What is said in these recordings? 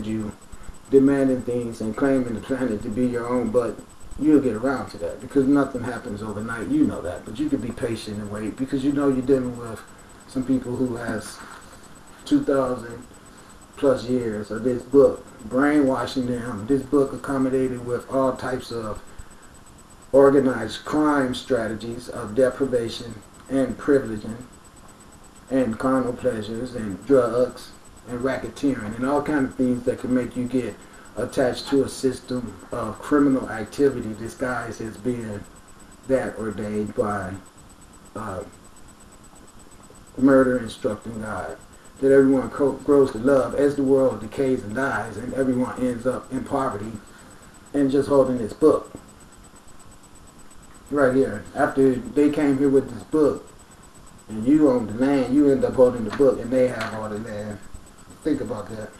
had you demanding things and claiming the planet to be your own, but you'll get around to that because nothing happens overnight. You know that, but you can be patient and wait because you know you're dealing with some people who has 2,000 plus years of this book brainwashing them. This book accommodated with all types of organized crime strategies of deprivation and privileging and carnal pleasures and drugs and racketeering and all kinds of things that can make you get attached to a system of criminal activity disguised as being that ordained by murder instructing God. That everyone grows to love as the world decays and dies, and everyone ends up in poverty and just holding this book. Right here. After they came here with this book, and you own the land, you end up holding the book, and they have all the land. Think about that.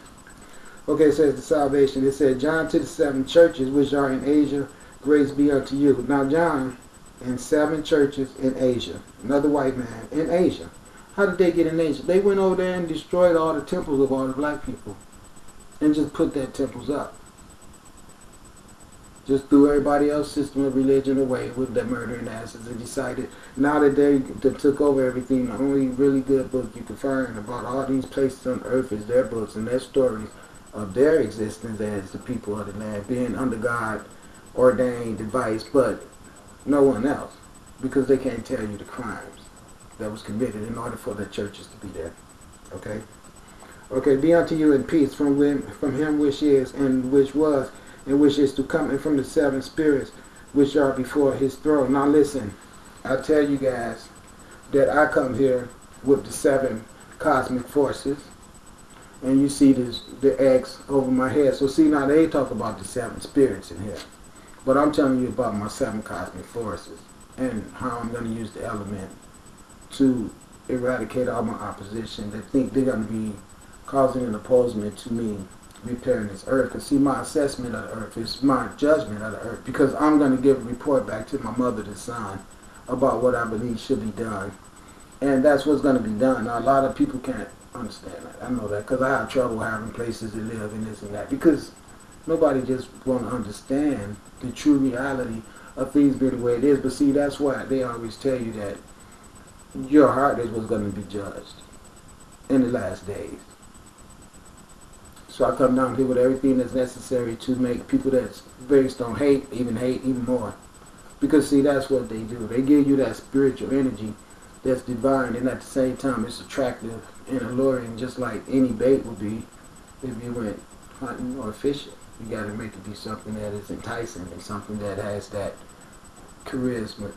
Okay, it says the salvation. It said, John to the 7 churches which are in Asia, grace be unto you. Now John in 7 churches in Asia. Another white man in Asia. How did they get in Asia? They went over there and destroyed all the temples of all the black people. And just put their temples up. Just threw everybody else's system of religion away with their murdering asses and decided now that they took over everything, the only really good book you can find about all these places on earth is their books and their stories of their existence as the people of the land, being under God ordained device, but no one else, because they can't tell you the crimes that was committed in order for the churches to be there. Okay? Okay, be unto you in peace from him which is, and which was, and which is to come, and from the 7 spirits which are before his throne. Now listen, I tell you guys that I come here with the 7 cosmic forces, and you see the X over my head. So see, now they talk about the 7 spirits in here, but I'm telling you about my 7 cosmic forces and how I'm going to use the element to eradicate all my opposition that think they're going to be causing an opposement to me repairing this earth. Because see, my assessment of the earth is my judgment of the earth, because I'm going to give a report back to my mother, the son, about what I believe should be done, and that's what's going to be done. Now a lot of people can't understand that. I know that because I have trouble having places to live and this and that, because nobody just want to understand the true reality of things being the way it is. But see, that's why they always tell you that your heart is what's going to be judged in the last days. So I come down here with everything that's necessary to make people that's based on hate even more. Because see, that's what they do. They give you that spiritual energy that's divine, and at the same time it's attractive and alluring, just like any bait would be if you went hunting or fishing. You got to make it be something that is enticing and something that has that charisma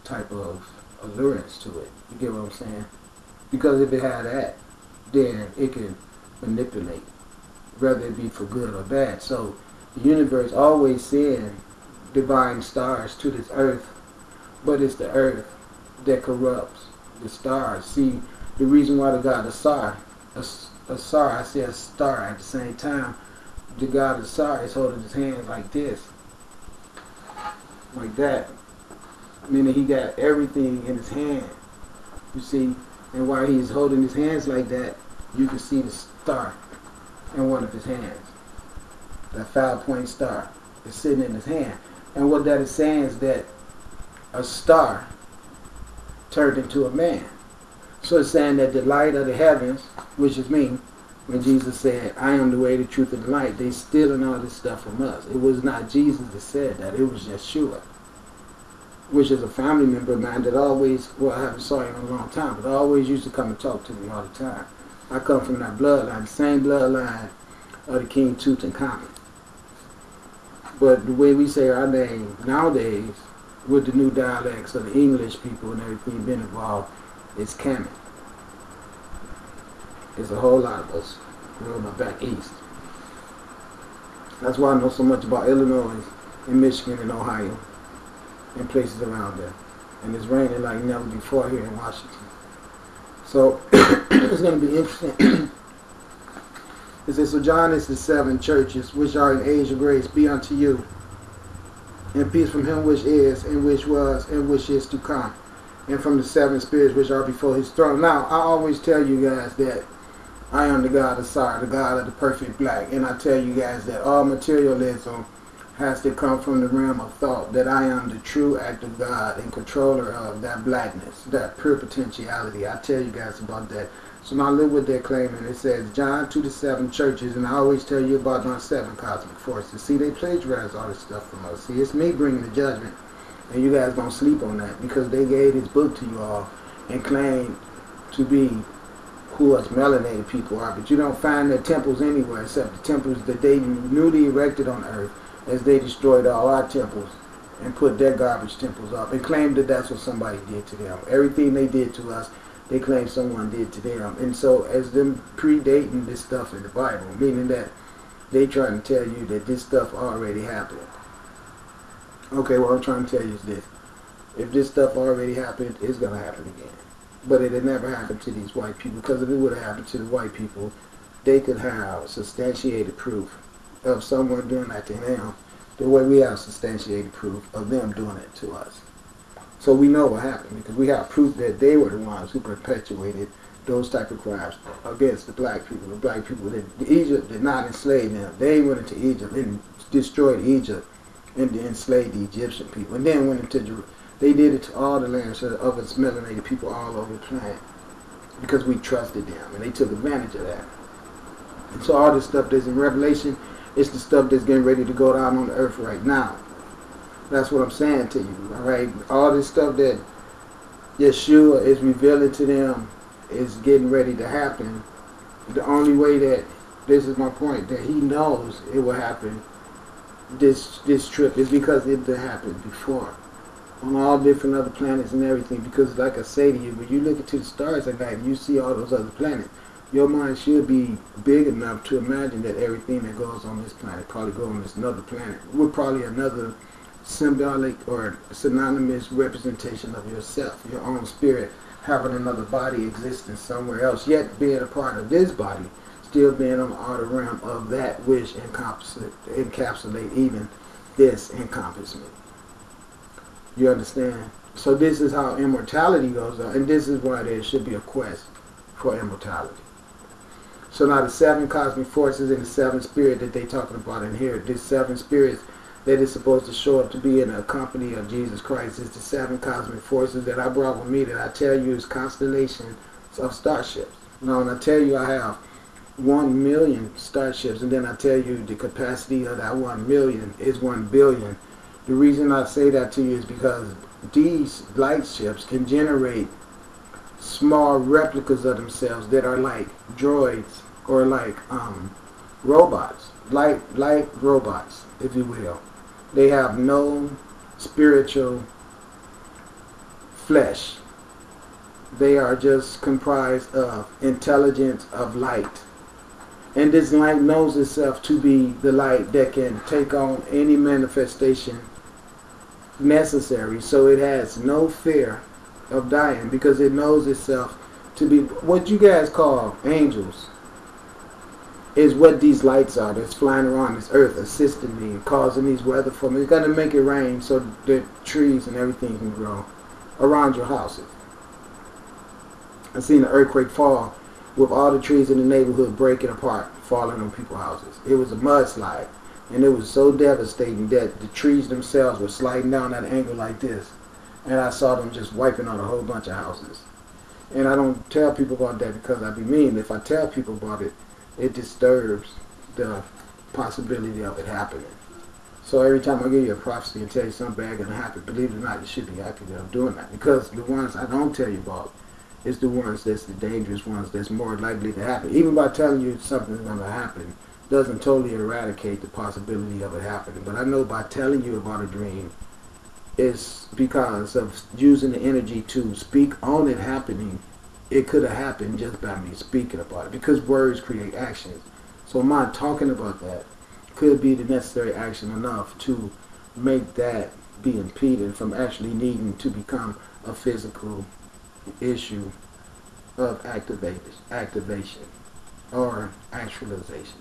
type of allurance to it. You get what I'm saying? Because if it had that, then it can manipulate, whether it be for good or bad. So the universe always sends divine stars to this earth, but it's the earth that corrupts the stars. See, the reason why the God Asar, I say a star at the same time, the God Asar is holding his hands like this, like that, meaning he got everything in his hand, you see, and while he's holding his hands like that, you can see the star in one of his hands. That 5-point star is sitting in his hand. And what that is saying is that a star turned into a man. So it's saying that the light of the heavens, which is me, when Jesus said, I am the way, the truth, and the light, they stealing all this stuff from us. It was not Jesus that said that. It was Yeshua, which is a family member of mine that always, well, I haven't saw him in a long time, but always used to come and talk to me all the time. I come from that bloodline, the same bloodline of the King Tutankhamun. But the way we say our name nowadays, with the new dialects of the English people and everything been involved, it's Kamen. There's a whole lot of us growing up back east. That's why I know so much about Illinois and Michigan and Ohio and places around there. And it's raining like never before here in Washington. So it's going to be interesting. It says, so John is the 7 churches which are in age of grace be unto you, and peace from him which is, and which was, and which is to come, and from the 7 spirits which are before his throne. Now, I always tell you guys that I am the God of Sar, the God of the perfect black. And I tell you guys that all materialism has to come from the realm of thought, that I am the true act of God and controller of that blackness, that pure potentiality. I tell you guys about that. So now look what they're claiming. It says, John to the 7 churches, and I always tell you about my 7 cosmic forces. See, they plagiarize all this stuff from us. See, it's me bringing the judgment, and you guys don't sleep on that, because they gave this book to you all and claimed to be who us melanated people are, but you don't find their temples anywhere except the temples that they newly erected on earth, as they destroyed all our temples and put their garbage temples up and claimed that that's what somebody did to them. Everything they did to us, they claim someone did to them. And so as them predating this stuff in the Bible, meaning that they trying to tell you that this stuff already happened. Okay, what I'm trying to tell you is this. If this stuff already happened, it's going to happen again. But it had never happened to these white people, because if it would have happened to the white people, they could have substantiated proof of someone doing that to them the way we have substantiated proof of them doing it to us. So we know what happened, because we have proof that they were the ones who perpetuated those type of crimes against the black people. The black people, Egypt did not enslave them. They went into Egypt and destroyed Egypt and enslaved the Egyptian people. And then went into Jerusalem. They did it to all the lands of its melanated people all over the planet, because we trusted them, and they took advantage of that. And so all this stuff that's in Revelation, it's the stuff that's getting ready to go down on the earth right now. That's what I'm saying to you, all right? All this stuff that Yeshua is revealing to them is getting ready to happen. The only way that, this is my point, that he knows it will happen, this trip, is because it had happened before on all different other planets and everything. Because like I say to you, when you look into the stars at night and you see all those other planets, your mind should be big enough to imagine that everything that goes on this planet probably goes on this another planet. We're probably another symbolic or synonymous representation of yourself, your own spirit, having another body existing somewhere else, yet being a part of this body, still being on the outer realm of that which encapsulate even this encompassment. You understand? So this is how immortality goes on, and this is why there should be a quest for immortality. So now the 7 cosmic forces and the 7 spirit that they talking about in here, these 7 spirits that is supposed to show up to be in the company of Jesus Christ, is the 7 cosmic forces that I brought with me, that I tell you is constellations of starships. Now when I tell you I have 1 million starships, and then I tell you the capacity of that 1 million is 1 billion, the reason I say that to you is because these light ships can generate small replicas of themselves that are like droids or like robots, light robots, if you will. They have no spiritual flesh. They are just comprised of intelligence of light. And this light knows itself to be the light that can take on any manifestation necessary. So it has no fear of dying, because it knows itself to be what you guys call angels, is what these lights are that's flying around this earth, assisting me and causing these weather for me. It's going to make it rain so that trees and everything can grow around your houses. I've seen an earthquake fall with all the trees in the neighborhood breaking apart, falling on people's houses. It was a mudslide, and it was so devastating that the trees themselves were sliding down at an angle like this, and I saw them just wiping out a whole bunch of houses. And I don't tell people about that because I'd be mean. If I tell people about it, it disturbs the possibility of it happening. So every time I give you a prophecy and tell you something bad going to happen, believe it or not, you should be happy that I'm doing that. Because the ones I don't tell you about is the ones that's the dangerous ones that's more likely to happen. Even by telling you something's going to happen doesn't totally eradicate the possibility of it happening. But I know by telling you about a dream, it's because of using the energy to speak on it happening. It could have happened just by me speaking about it, because words create actions. So my talking about that could be the necessary action enough to make that be impeded from actually needing to become a physical issue of activation or actualization.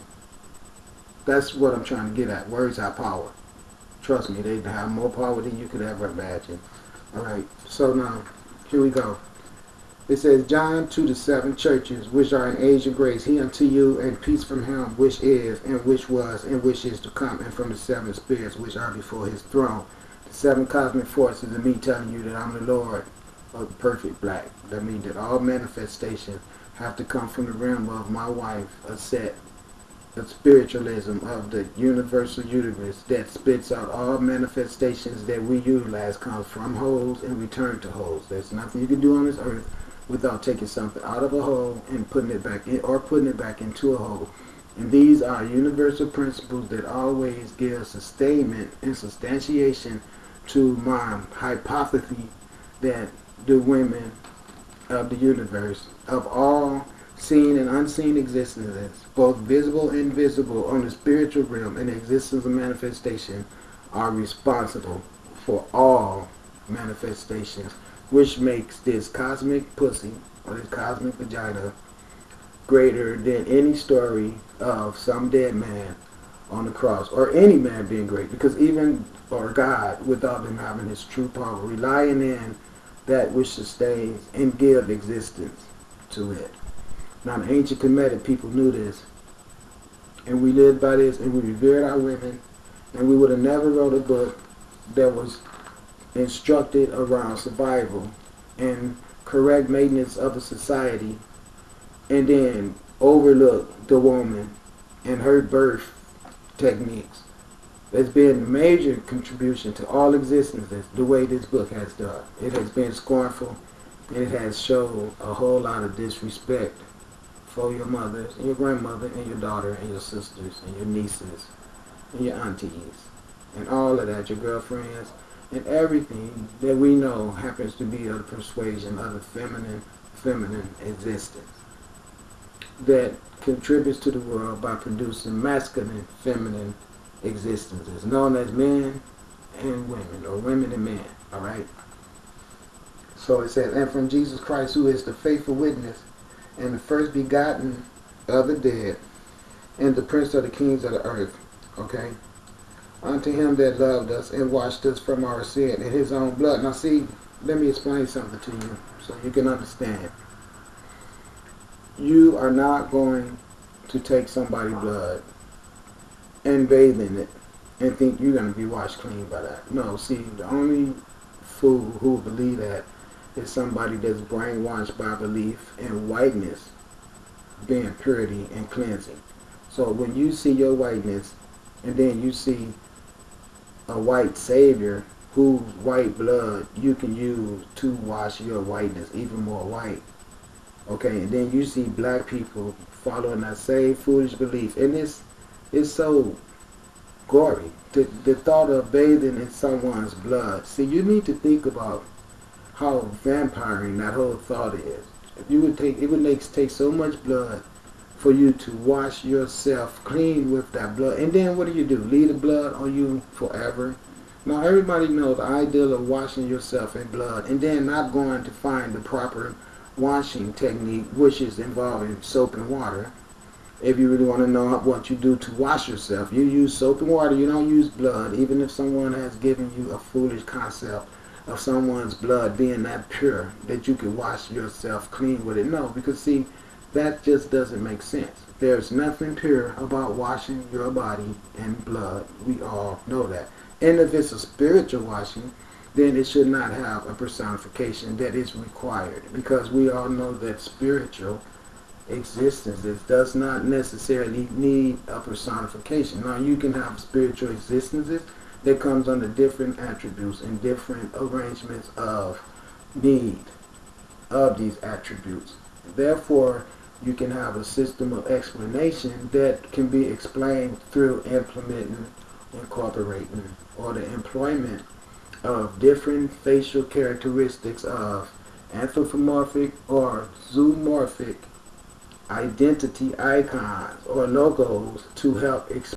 That's what I'm trying to get at. Words have power. Trust me, they have more power than you could ever imagine. Alright, so now, here we go. It says, John to the seven churches which are in Asia grace, he unto you, and peace from him which is, and which was, and which is to come, and from the seven spirits which are before his throne. The seven cosmic forces, and me telling you that I'm the Lord of perfect black. That means that all manifestations have to come from the realm of my wife, a set of spiritualism of the universal universe that spits out all manifestations that we utilize comes from wholes and return to wholes. There's nothing you can do on this earth without taking something out of a hole and putting it back in, or putting it back into a hole. And these are universal principles that always give sustainment and substantiation to my hypothesis that the women of the universe, of all seen and unseen existences, both visible and invisible on the spiritual realm and the existence of manifestation, are responsible for all manifestations, which makes this cosmic pussy, or this cosmic vagina, greater than any story of some dead man on the cross, or any man being great, because even, or God, without him having his true power, relying in that which sustains and gives existence to it. Now, the ancient Kemetic people knew this, and we lived by this, and we revered our women, and we would have never wrote a book that was instructed around survival and correct maintenance of a society, and then overlook the woman and her birth techniques. There's been a major contribution to all existences the way this book has done. It has been scornful, and it has shown a whole lot of disrespect for your mothers and your grandmother and your daughter and your sisters and your nieces and your aunties and all of that, your girlfriends, and everything that we know happens to be of the persuasion of the feminine existence that contributes to the world by producing masculine, feminine existences, known as men and women, or women and men, alright? So it says, and from Jesus Christ, who is the faithful witness, and the first begotten of the dead, and the prince of the kings of the earth, okay? Unto him that loved us and washed us from our sin in his own blood. Now see, let me explain something to you so you can understand. You are not going to take somebody's blood and bathe in it and think you're going to be washed clean by that. No, see, the only fool who will believe that is somebody that's brainwashed by belief in whiteness being purity and cleansing. So when you see your whiteness and then you see a white savior whose white blood you can use to wash your whiteness even more white, okay, and then you see black people following that same foolish belief, and it's so gory. The thought of bathing in someone's blood. See, you need to think about how vampiring that whole thought is. If you would take, it would take so much blood for you to wash yourself clean with that blood. And then what do? Leave the blood on you forever? Now everybody knows the ideal of washing yourself in blood and then not going to find the proper washing technique, which is involving soap and water. If you really want to know what you do to wash yourself, you use soap and water. You don't use blood, even if someone has given you a foolish concept of someone's blood being that pure that you can wash yourself clean with it. No, because see, that just doesn't make sense. There's nothing pure about washing your body in blood. We all know that. And if it's a spiritual washing, then it should not have a personification that is required, because we all know that spiritual existences does not necessarily need a personification. Now you can have spiritual existences that comes under different attributes and different arrangements of need of these attributes. Therefore, you can have a system of explanation that can be explained through implementing, incorporating, or the employment of different facial characteristics of anthropomorphic or zoomorphic identity icons or logos to help explain